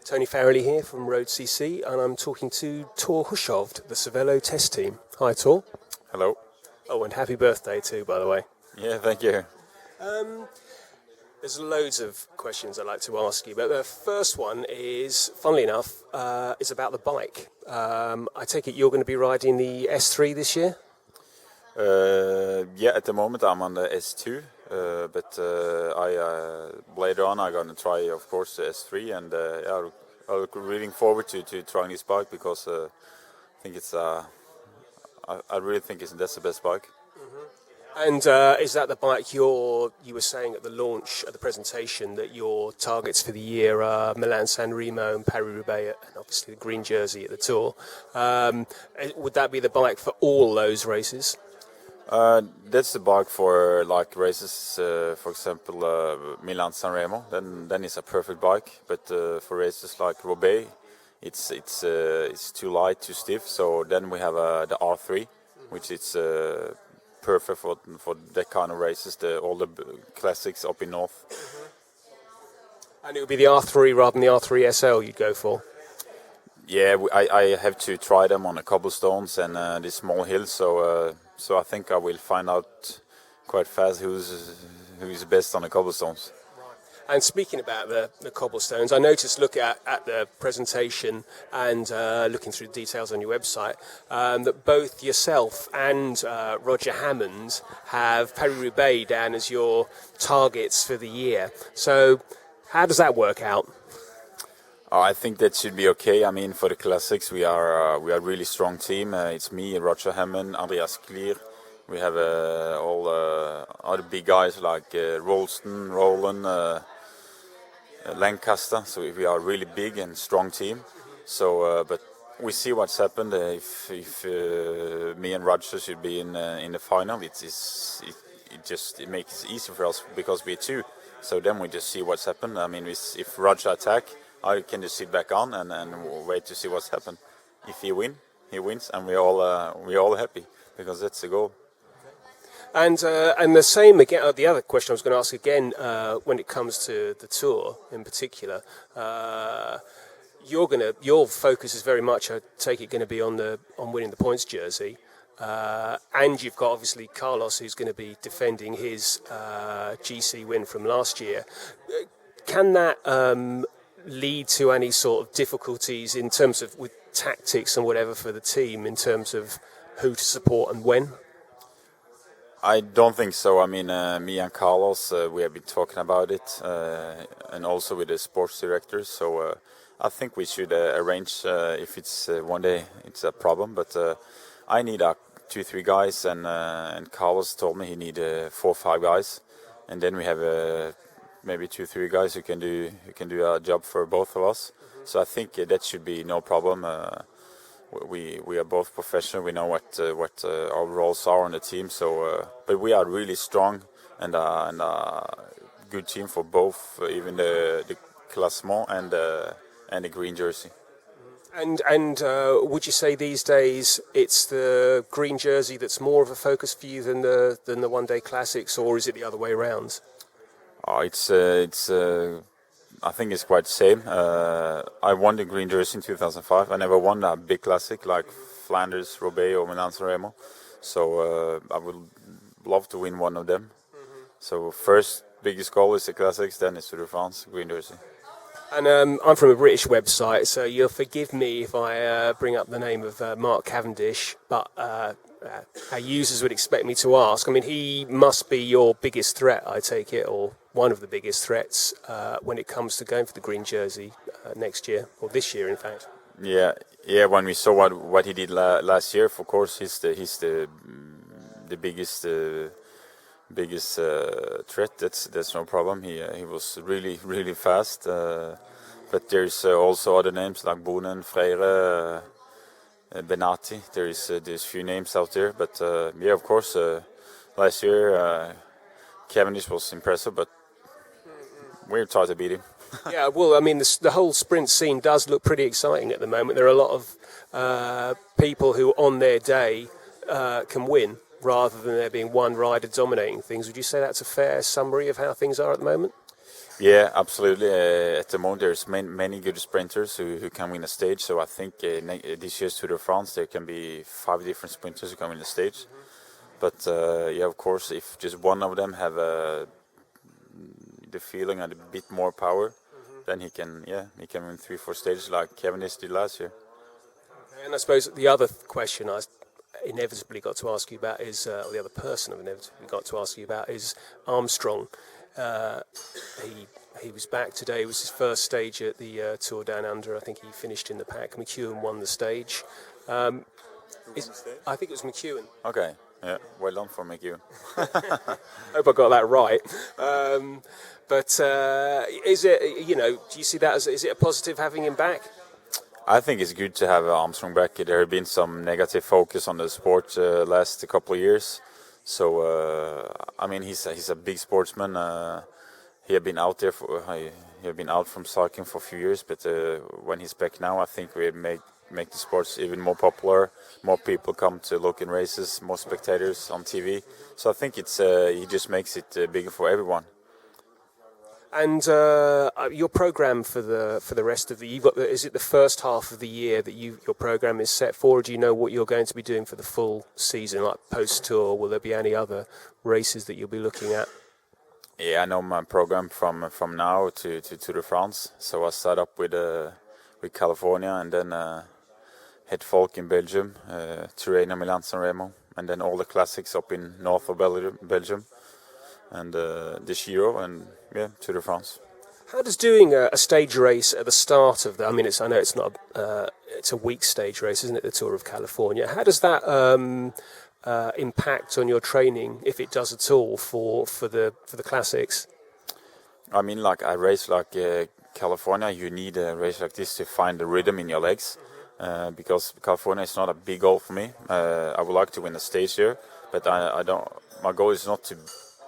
Tony Farrelly here from road.cc, and I'm talking to Thor Hushovd, the Cervelo Test Team. Hi, Thor. Hello. Oh, and happy birthday too, by the way. Yeah, thank you. There's loads of questions I'd like to ask you, but the first one is, funnily enough, is about the bike. I take it you're going to be riding the S3 this year? Yeah, at the moment I'm on the S2, but later on I'm going to try, of course, the S3, and I'm really forward to trying this bike because I think I really think that's the best bike. And is that the bike you were saying at the launch, at the presentation, that your targets for the year are Milan-San Remo and Paris-Roubaix, and obviously the green jersey at the Tour? Would that be the bike for all those races? That's the bike for like races, for example, Milan-San Remo. Then it's a perfect bike. But for races like Roubaix, it's too light, too stiff. So then we have the R3, which is perfect for that kind of races. All the classics up in north. And it would be the R3 rather than the R3 SL you'd go for? Yeah, I have to try them on the cobblestones and these small hills. So I think I will find out quite fast who's best on the cobblestones. And speaking about the cobblestones, I noticed, look at the presentation and looking through the details on your website, that both yourself and Roger Hammond have Paris-Roubaix down as your targets for the year. So how does that work out? I think that should be okay. I mean, for the classics, we are a really strong team. It's me, Roger Hammond, Andreas Clear. We have all other big guys like Rolston, Roland, Lancaster. So we are a really big and strong team. So, but we see what's happened. If me and Roger should be in the final, it makes it easy for us because we're two. So then we just see what's happened. I mean, if Roger attack, I can just sit back on and wait to see what's happened. If he wins, and we're all happy because that's the goal. And the same again. The other question I was going to ask again, when it comes to the Tour in particular, your focus is very much, I take it, going to be on winning the points jersey, and you've got obviously Carlos, who's going to be defending his GC win from last year. Can that lead to any sort of difficulties in terms of with tactics and whatever for the team in terms of who to support and when? I don't think so. I mean, me and Carlos, we have been talking about it, and also with the sports director. So I think we should arrange if it's one day it's a problem. But I need 2-3 guys, and Carlos told me he need 4 or 5 guys, and then we have maybe 2-3 guys who can do a job for both of us. So I think that should be no problem. We are both professional. We know what our roles are on the team. So, but we are really strong and a good team for both, even the classement and the green jersey. And would you say these days it's the green jersey that's more of a focus for you than the one-day classics, or is it the other way around? Oh, I think it's quite the same. I won the green jersey in 2005. I never won a big classic like Flanders, Roubaix or Milan-San Remo. So I would love to win one of them. So first biggest goal is the classics, then it's Tour de France, green jersey. And I'm from a British website, so you'll forgive me if I bring up the name of Mark Cavendish, but our users would expect me to ask. I mean, he must be your biggest threat, I take it, or one of the biggest threats when it comes to going for the green jersey next year, or this year, in fact. Yeah. When we saw what he did last year, of course, he's the biggest threat. That's no problem. He was really fast. But there's also other names like Boonen, Freire, Benati. There's few names out there. But of course, last year Cavendish was impressive, but we're trying to beat him. Yeah, well, I mean, the whole sprint scene does look pretty exciting at the moment. There are a lot of people who, on their day, can win. rather than there being one rider dominating things. Would you say that's a fair summary of how things are at the moment? Yeah, absolutely. At the moment, there's many good sprinters who can win a stage. So I think this year's Tour de France, there can be 5 different sprinters who can win the stage. But yeah, of course, if just one of them have the feeling and a bit more power, then he can win 3-4 stages like Cavendish did last year. And I suppose the other question I inevitably got to ask you about is, or the other person I've inevitably got to ask you about is Armstrong. He was back today. It was his first stage at the Tour Down Under. I think he finished in the pack. McEwen won the stage. I think it was McEwen. Okay, yeah, well done for McEwen. Hope I got that right. But is it, do you see that as, is it a positive having him back? I think it's good to have Armstrong back. There have been some negative focus on the sport last couple of years. So I mean, he's a big sportsman. He had been out there he had been out from cycling for a few years, but when he's back now, I think we make the sports even more popular. More people come to look in races, more spectators on TV. So I think he just makes it bigger for everyone. And your program for the rest of is it the first half of the year that your program is set for? Or do you know what you're going to be doing for the full season, like post tour? Will there be any other races that you'll be looking at? Yeah, I know my program from now to Tour de France. So I start up with California, and then Het Volk in Belgium, Tirreno, Milan, San Remo, and then all the classics up in north of Belgium. And the Giro, and Tour de France. How does doing a stage race at the start of I know it's not it's a week stage race, isn't it? The Tour of California. How does that impact on your training, if it does at all, for the classics? I mean, like I race like California. You need a race like this to find the rhythm in your legs, because California is not a big goal for me. I would like to win a stage here, but I don't. My goal is not to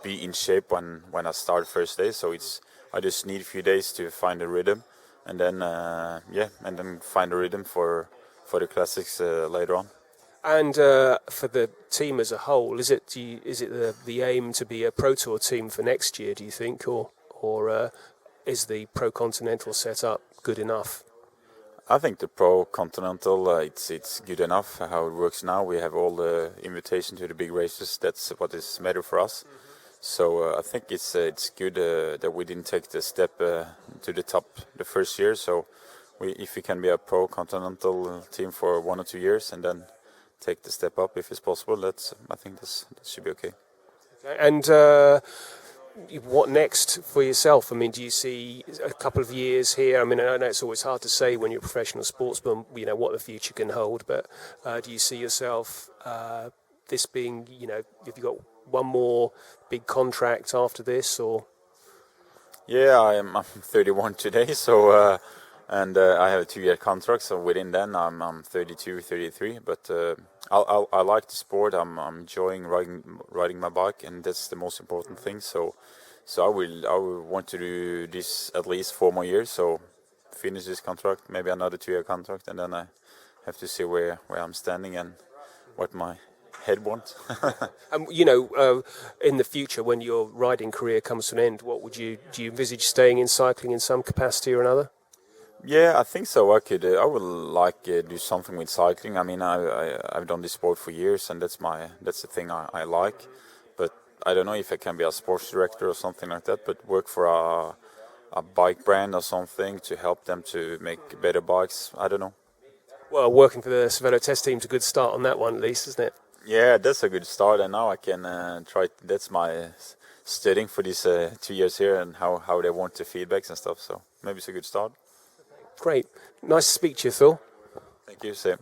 be in shape when I start first day, so I just need a few days to find the rhythm, and then find the rhythm for the classics later on. And for the team as a whole, is it the aim to be a Pro Tour team for next year, do you think, or is the Pro Continental setup good enough? I think the Pro Continental it's good enough how it works now. We have all the invitation to the big races. That's what is matter for us. So I think it's good that we didn't take the step to the top the first year. So if we can be a Pro Continental team for 1 or 2 years and then take the step up if it's possible, I think that should be okay. And what next for yourself? I mean, do you see a couple of years here? I mean, I know it's always hard to say when you're a professional sportsman, what the future can hold. But do you see yourself this being, if you've got one more big contract after this, or? Yeah, I'm 31 today, so and I have a 2-year contract. So within then, I'm 32, 33. But I like the sport. I'm enjoying riding my bike, and that's the most important thing. So I will want to do this at least 4 more years. So finish this contract, maybe another 2-year contract, and then I have to see where I'm standing and what my head wants. In the future, when your riding career comes to an end, do you envisage staying in cycling in some capacity or another? Yeah, I think so. I would like do something with cycling. I mean, I've done this sport for years, and that's the thing I like. But I don't know if I can be a sports director or something like that. But work for a bike brand or something to help them to make better bikes. I don't know. Well, working for the Cervelo Test Team is a good start on that one, at least, isn't it? Yeah, that's a good start, and now I can try. That's my studying for these 2 years here, and how they want the feedbacks and stuff. So maybe it's a good start. Great. Nice to speak to you, Thor. Thank you, Sam.